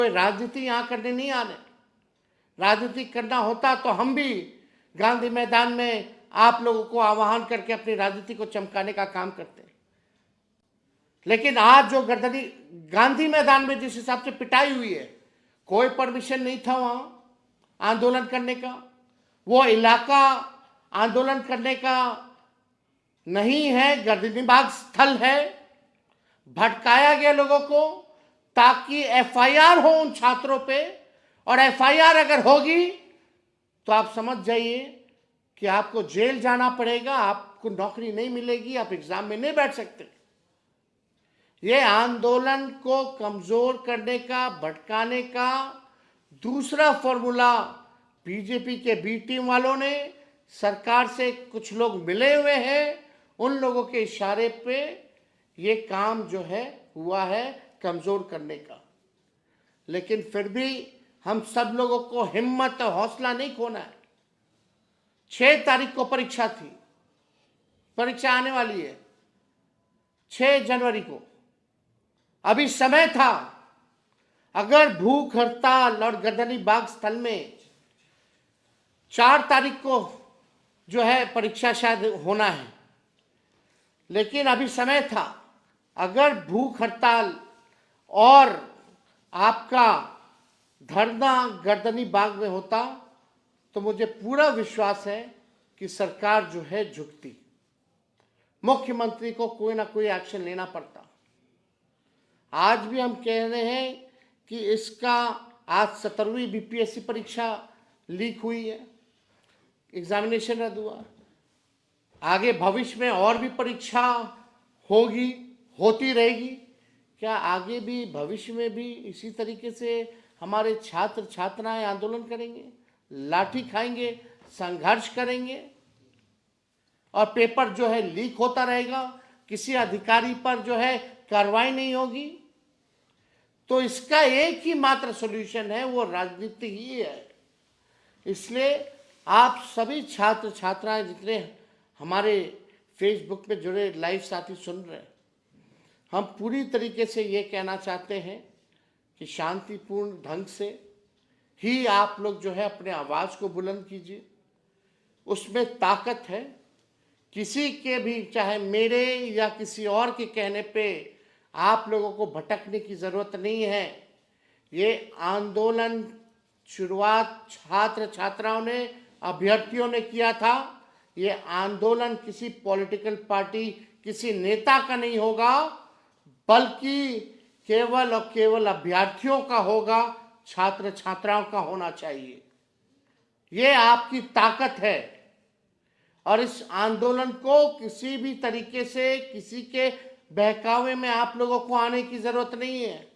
कोई राजनीति यहाँ करने नहीं आने। राजनीति करना होता तो हम भी गांधी मैदान में आप लोगों को आह्वान करके अपनी राजनीति को चमकाने का काम करते। लेकिन आज जो गर्दनी गांधी मैदान में जिस हिसाब से पिटाई हुई है, कोई परमिशन नहीं था वहां आंदोलन करने का। वो इलाका आंदोलन करने का नहीं है, गर्दनीबाग स्थल है। भटकाया गया लोगों को ताकि एफआईआर हो उन छात्रों पे, और एफआईआर अगर होगी तो आप समझ जाइए कि आपको जेल जाना पड़ेगा, आपको नौकरी नहीं मिलेगी, आप एग्जाम में नहीं बैठ सकते। ये आंदोलन को कमजोर करने का, भटकाने का दूसरा फॉर्मूला बीजेपी के बी टीम वालों ने, सरकार से कुछ लोग मिले हुए हैं, उन लोगों के इशारे पे ये काम जो है हुआ है कमजोर करने का। लेकिन फिर भी हम सब लोगों को हिम्मत और हौसला नहीं खोना है। 6 तारीख को परीक्षा थी, परीक्षा आने वाली है 6 जनवरी को। अभी समय था। अगर भूख हड़ताल और गर्दनीबाग स्थल में 4 तारीख को जो है परीक्षा शायद होना है, लेकिन अभी समय था। अगर भूख हड़ताल और आपका धरना गर्दनीबाग में होता तो मुझे पूरा विश्वास है कि सरकार जो है झुकती, मुख्यमंत्री को कोई ना कोई एक्शन लेना पड़ता। आज भी हम कह रहे हैं कि इसका आज 17वीं बीपीएससी परीक्षा लीक हुई है, एग्जामिनेशन रद्द हुआ। आगे भविष्य में और भी परीक्षा होगी, होती रहेगी। क्या आगे भी भविष्य में भी इसी तरीके से हमारे छात्र छात्राएं आंदोलन करेंगे, लाठी खाएंगे, संघर्ष करेंगे और पेपर जो है लीक होता रहेगा, किसी अधिकारी पर जो है कार्रवाई नहीं होगी? तो इसका एक ही मात्र सॉल्यूशन है, वो राजनीति ही है। इसलिए आप सभी छात्र छात्राएं जितने हमारे फेसबुक पे जुड़े लाइव साथी सुन रहे हैं, हम पूरी तरीके से ये कहना चाहते हैं कि शांतिपूर्ण ढंग से ही आप लोग जो है अपने आवाज़ को बुलंद कीजिए। उसमें ताकत है। किसी के भी, चाहे मेरे या किसी और के कहने पे आप लोगों को भटकने की ज़रूरत नहीं है। ये आंदोलन शुरुआत छात्र छात्राओं ने, अभ्यर्थियों ने किया था। ये आंदोलन किसी पॉलिटिकल पार्टी, किसी नेता का नहीं होगा, बल्कि केवल और केवल अभ्यर्थियों का होगा, छात्र छात्राओं का होना चाहिए। ये आपकी ताकत है और इस आंदोलन को किसी भी तरीके से, किसी के बहकावे में आप लोगों को आने की जरूरत नहीं है।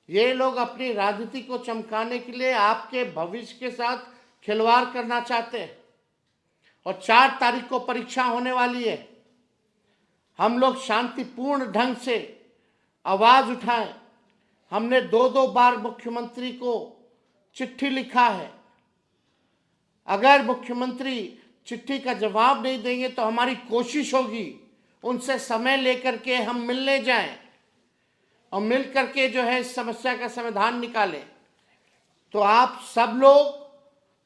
ये लोग अपनी राजनीति को चमकाने के लिए आपके भविष्य के साथ खिलवाड़ करना चाहते हैं। और 4 तारीख को परीक्षा होने वाली है। हम लोग शांतिपूर्ण ढंग से आवाज उठाएं। हमने 2-2 बार मुख्यमंत्री को चिट्ठी लिखा है। अगर मुख्यमंत्री चिट्ठी का जवाब नहीं देंगे तो हमारी कोशिश होगी उनसे समय लेकर के हम मिलने जाएं और मिल करके जो है इस समस्या का समाधान निकालें। तो आप सब लोग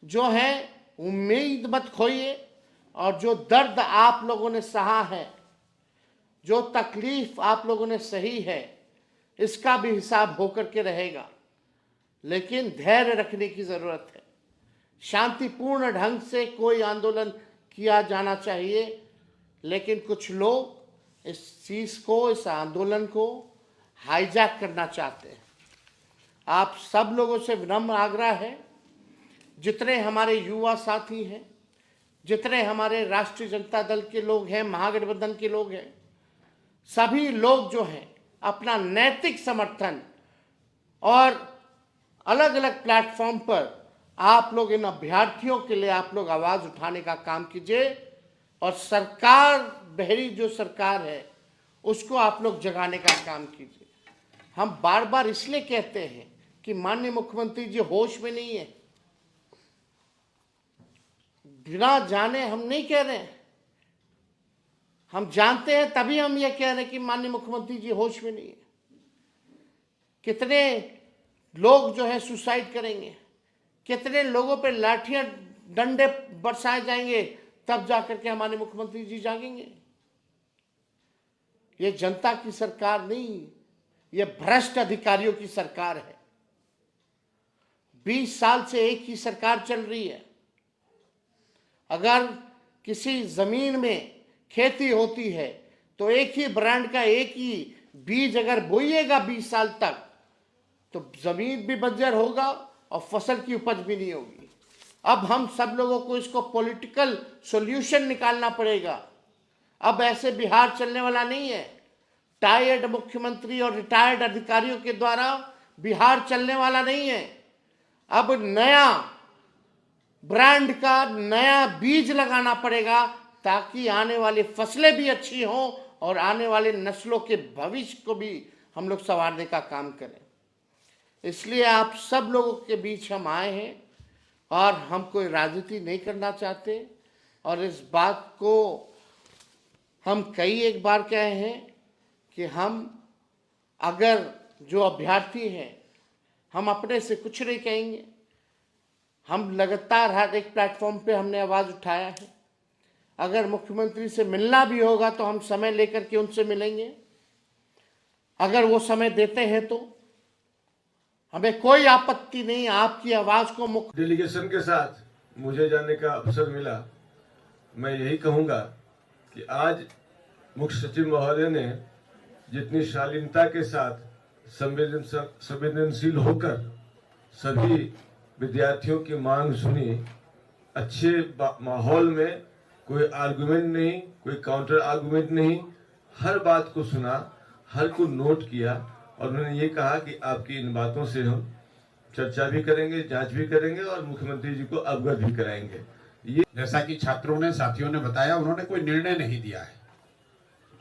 जो है उम्मीद मत खोइए, और जो दर्द आप लोगों ने सहा है, जो तकलीफ आप लोगों ने सही है, इसका भी हिसाब होकर के रहेगा। लेकिन धैर्य रखने की ज़रूरत है। शांतिपूर्ण ढंग से कोई आंदोलन किया जाना चाहिए, लेकिन कुछ लोग इस चीज़ को, इस आंदोलन को हाईजैक करना चाहते हैं। आप सब लोगों से विनम्र आग्रह है, जितने हमारे युवा साथी हैं, जितने हमारे राष्ट्रीय जनता दल के लोग हैं, महागठबंधन के लोग हैं, सभी लोग जो हैं अपना नैतिक समर्थन और अलग अलग प्लेटफॉर्म पर आप लोग इन अभ्यर्थियों के लिए आप लोग आवाज़ उठाने का काम कीजिए। और सरकार, बहरी जो सरकार है, उसको आप लोग जगाने का काम कीजिए। हम बार बार इसलिए कहते हैं कि माननीय मुख्यमंत्री जी होश में नहीं है। बिना जाने हम नहीं कह रहे हैं, हम जानते हैं, तभी हम ये कह रहे हैं कि माननीय मुख्यमंत्री जी होश में नहीं है। कितने लोग जो है सुसाइड करेंगे, कितने लोगों पे लाठियां डंडे बरसाए जाएंगे, तब जाकर के हमारे मुख्यमंत्री जी जागेंगे। ये जनता की सरकार नहीं, ये भ्रष्ट अधिकारियों की सरकार है। 20 साल से एक ही सरकार चल रही है। अगर किसी जमीन में खेती होती है तो एक ही ब्रांड का एक ही बीज अगर बोइएगा 20 साल तक, तो जमीन भी बंजर होगा और फसल की उपज भी नहीं होगी। अब हम सब लोगों को इसको पॉलिटिकल सॉल्यूशन निकालना पड़ेगा। अब ऐसे बिहार चलने वाला नहीं है। टायर्ड मुख्यमंत्री और रिटायर्ड अधिकारियों के द्वारा बिहार चलने वाला नहीं है। अब नया ब्रांड का नया बीज लगाना पड़ेगा, ताकि आने वाली फसलें भी अच्छी हों और आने वाले नस्लों के भविष्य को भी हम लोग संवारने का काम करें। इसलिए आप सब लोगों के बीच हम आए हैं और हम कोई राजनीति नहीं करना चाहते। और इस बात को हम कई एक बार कहे हैं कि हम अगर जो अभ्यर्थी हैं, हम अपने से कुछ नहीं कहेंगे। हम लगातार हर एक प्लेटफॉर्म पे हमने आवाज़ उठाया है। अगर मुख्यमंत्री से मिलना भी होगा तो हम समय लेकर के उनसे मिलेंगे, अगर वो समय देते हैं तो। हमें कोई आपत्ति नहीं आपकी आवाज़ को मुख्य डेलीगेशन के साथ मुझे जाने का अवसर मिला। मैं यही कहूँगा कि आज मुख्य सचिव महोदय ने जितनी शालीनता के साथ संवेदनशील होकर सभी विद्यार्थियों की मांग सुनी, अच्छे माहौल में कोई आर्गुमेंट नहीं, कोई काउंटर आर्गुमेंट नहीं, हर बात को सुना, हर को नोट किया और उन्होंने ये कहा कि आपकी इन बातों से हम चर्चा भी करेंगे, जांच भी करेंगे और मुख्यमंत्री जी को अवगत भी कराएंगे। ये जैसा कि छात्रों ने, साथियों ने बताया, उन्होंने कोई निर्णय नहीं दिया है,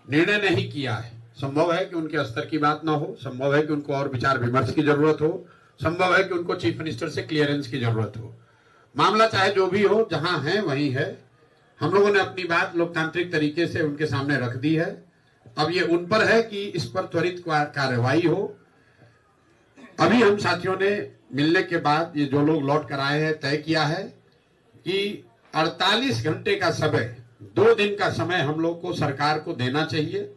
निर्णय नहीं किया है। संभव है कि उनके स्तर की बात ना हो, संभव है कि उनको और विचार विमर्श की जरूरत हो, संभव है कि उनको चीफ मिनिस्टर से क्लियरेंस की जरूरत हो। मामला चाहे जो भी हो, जहां है वहीं है। हम लोगों ने अपनी बात लोकतांत्रिक तरीके से उनके सामने रख दी है। अब ये उन पर है कि इस पर त्वरित कार्यवाही हो। अभी हम साथियों ने मिलने के बाद ये जो लोग लौट कर आए हैं तय किया है कि 48 घंटे का समय, 2 दिन का समय हम लोग को सरकार को देना चाहिए,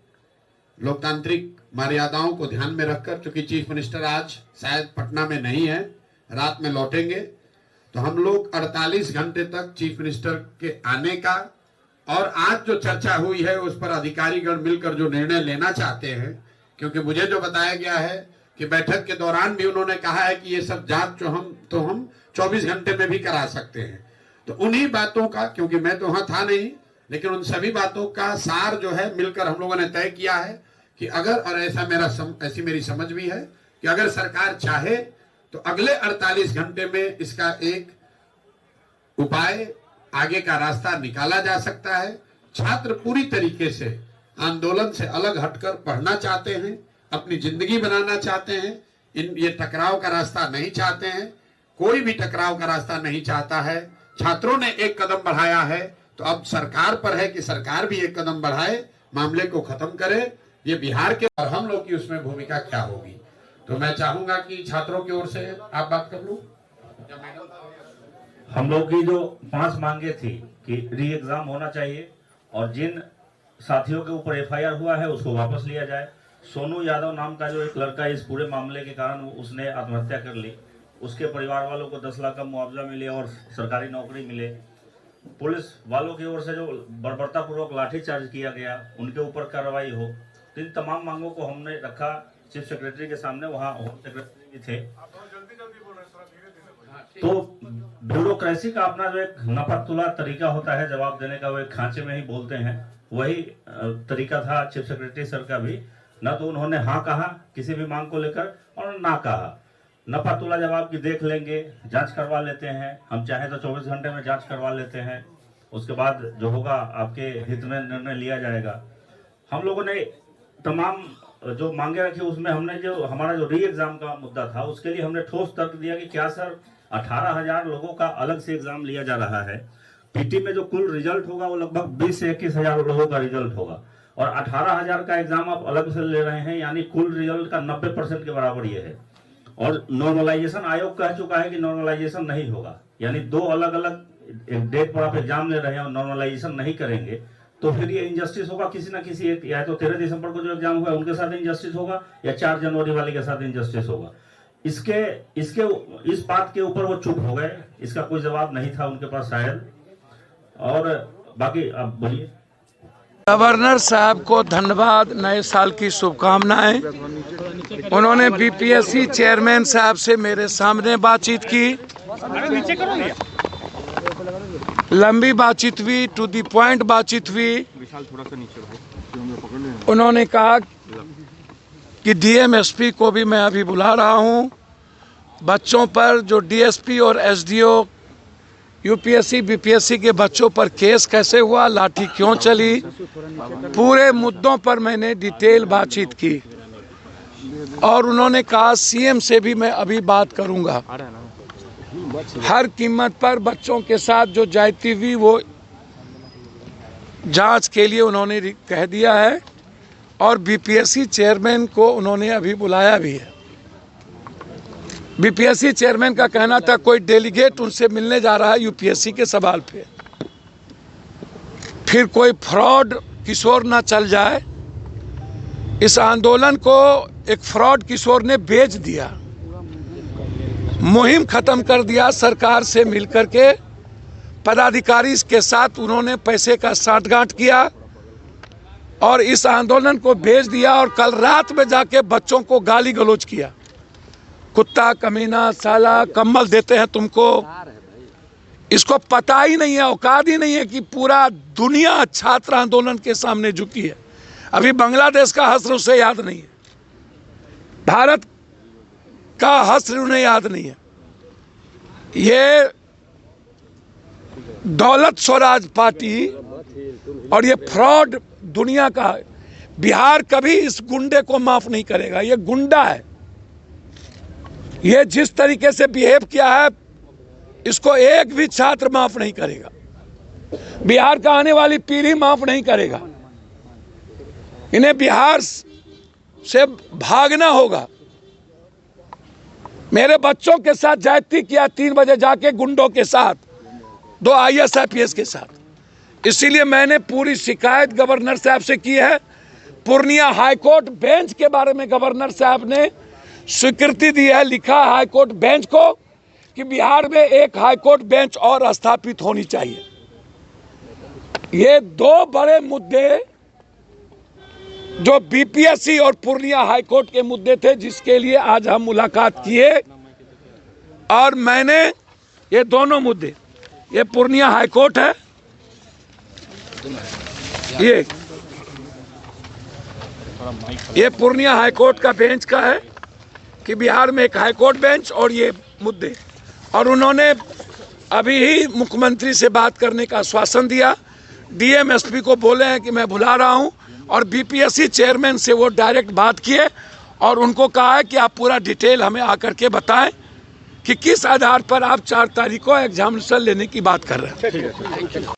लोकतांत्रिक मर्यादाओं को ध्यान में रखकर। चूंकि चीफ मिनिस्टर आज शायद पटना में नहीं है, रात में लौटेंगे, तो हम लोग 48 घंटे तक चीफ मिनिस्टर के आने का और आज जो चर्चा हुई है उस पर अधिकारीगण मिलकर जो निर्णय लेना चाहते हैं, क्योंकि मुझे जो बताया गया है कि बैठक के दौरान भी उन्होंने कहा है कि ये सब जांच जो हम 24 घंटे में भी करा सकते हैं। तो उन्हीं बातों का, क्योंकि मैं तो वहां था नहीं, लेकिन उन सभी बातों का सार जो है मिलकर हम लोगों ने तय किया है कि अगर, और ऐसी मेरी समझ भी है कि अगर सरकार चाहे तो अगले 48 घंटे में इसका एक उपाय, आगे का रास्ता निकाला जा सकता है। छात्र पूरी तरीके से आंदोलन से अलग हटकर पढ़ना चाहते हैं, अपनी जिंदगी बनाना चाहते हैं, ये टकराव का रास्ता नहीं चाहते हैं, कोई भी टकराव का रास्ता नहीं चाहता है। छात्रों ने एक कदम बढ़ाया है, तो अब सरकार पर है कि सरकार भी एक कदम बढ़ाए, मामले को खत्म करे। ये बिहार के, और हम लोग की उसमें भूमिका क्या होगी। तो मैं चाहूंगा कि छात्रों की ओर से आप बात कर लो। हम लोग की जो 5 मांगे थी कि री एग्जाम होना चाहिए और जिन साथियों के ऊपर एफआईआर हुआ है उसको वापस लिया जाए। सोनू यादव नाम का जो एक लड़का इस पूरे मामले के कारण उसने आत्महत्या कर ली, उसके परिवार वालों को 10 लाख का मुआवजा मिले और सरकारी नौकरी मिले। पुलिस वालों की ओर से जो बर्बरतापूर्वक लाठीचार्ज किया गया उनके ऊपर कार्रवाई हो। तो इन तमाम मांगों को हमने रखा चीफ सेक्रेटरी के सामने, वहाँ होम सेक्रेटरी भी थे। तो ब्यूरोक्रेसी का अपना जो एक नपतुला तरीका होता है जवाब देने का, वो एक खांचे में ही बोलते हैं, वही तरीका था चीफ सेक्रेटरी सर का भी। न तो उन्होंने हाँ कहा किसी भी मांग को लेकर और ना कहा नपतुला जवाब की देख लेंगे, जांच करवा लेते हैं, हम चाहे तो 24 घंटे में जांच करवा लेते हैं, उसके बाद जो होगा आपके हित में निर्णय लिया जाएगा। हम लोगों ने तमाम जो मांगे रखी उसमें हमने जो हमारा जो री एग्जाम का मुद्दा था उसके लिए हमने ठोस तर्क दिया कि क्या सर 18,000 लोगों का अलग से एग्जाम लिया जा रहा है, पीटी में जो कुल रिजल्ट होगा वो लगभग 20 से 21,000 लोगों का रिजल्ट होगा और 18,000 का एग्जाम आप अलग से ले रहे हैं, यानी कुल रिजल्ट का 90% के बराबर ये है। और नॉर्मलाइजेशन आयोग कह चुका है कि नॉर्मलाइजेशन नहीं होगा, यानी दो अलग अलग डेट पर आप एग्जाम ले रहे हैं और नॉर्मलाइजेशन नहीं करेंगे तो फिर ये इनजस्टिस होगा किसी ना किसी एक, या तो 13 दिसंबर को जो एग्जाम हुआ है उनके साथ इनजस्टिस होगा या 4 जनवरी वाले के साथ इनजस्टिस होगा। इस बात के ऊपर वो चुप हो गए, इसका कोई जवाब नहीं था उनके पास शायद। और बाकी आप बोलिए। गवर्नर साहब को धन्यवाद, नए साल की शुभकामनाएं। उन्होंने बीपीएससी चेयरमैन साहब से मेरे सामने बातचीत की, लंबी बातचीत हुई, टू दी पॉइंट बातचीत हुई। उन्होंने कहा कि डीएमएसपी को भी मैं अभी बुला रहा हूं, बच्चों पर जो डीएसपी और एसडीओ यूपीएससी बीपीएससी के बच्चों पर केस कैसे हुआ, लाठी क्यों चली, पूरे मुद्दों पर मैंने डिटेल बातचीत की। और उन्होंने कहा सीएम से भी मैं अभी बात करूंगा, हर कीमत पर बच्चों के साथ जो ज्यादती हुई वो जांच के लिए उन्होंने कह दिया है। और बीपीएससी चेयरमैन को उन्होंने अभी बुलाया भी है। बीपीएससी चेयरमैन का कहना था कोई डेलीगेट उनसे मिलने जा रहा है यूपीएससी के सवाल पे, फिर कोई फ्रॉड किशोर ना चल जाए। इस आंदोलन को एक फ्रॉड किशोर ने बेच दिया, मुहिम खत्म कर दिया। सरकार से मिलकर के पदाधिकारी के साथ उन्होंने पैसे का साठगांठ किया और इस आंदोलन को बेच दिया। और कल रात में जाके बच्चों को गाली गलौज किया, कुत्ता, कमीना, साला, कम्बल देते हैं तुमको। इसको पता ही नहीं है, औकात ही नहीं है कि पूरा दुनिया छात्र आंदोलन के सामने झुकी है। अभी बांग्लादेश का हश्र उसे याद नहीं है, भारत का हश्र उन्हें याद नहीं है। ये दौलत स्वराज पार्टी और ये फ्रॉड दुनिया का है। बिहार कभी इस गुंडे को माफ नहीं करेगा, ये गुंडा है। ये जिस तरीके से बिहेव किया है इसको एक भी छात्र माफ नहीं करेगा, बिहार का आने वाली पीढ़ी माफ नहीं करेगा। इन्हें बिहार से भागना होगा। मेरे बच्चों के साथ ज्यादती किया 3 बजे जाके गुंडों के साथ, 2 IAS IPS के साथ। इसीलिए मैंने पूरी शिकायत गवर्नर साहब से की है। पूर्णिया हाईकोर्ट बेंच के बारे में गवर्नर साहब ने स्वीकृति दी है, लिखा हाईकोर्ट बेंच को कि बिहार में एक हाईकोर्ट बेंच और स्थापित होनी चाहिए। ये 2 बड़े मुद्दे जो बीपीएससी और पूर्णिया हाईकोर्ट के मुद्दे थे, जिसके लिए आज हम मुलाकात किए। और मैंने ये दोनों मुद्दे, ये पूर्णिया हाईकोर्ट है, ये पूर्णिया हाईकोर्ट का बेंच का है कि बिहार में एक हाईकोर्ट बेंच और ये मुद्दे। और उन्होंने अभी ही मुख्यमंत्री से बात करने का आश्वासन दिया। डीएमएसपी को बोले हैं कि मैं बुला रहा हूं। और बीपीएससी चेयरमैन से वो डायरेक्ट बात किए और उनको कहा है कि आप पूरा डिटेल हमें आकर के बताएं कि किस आधार पर आप 4 तारीख को एग्जामिनेशन लेने की बात कर रहे हैं।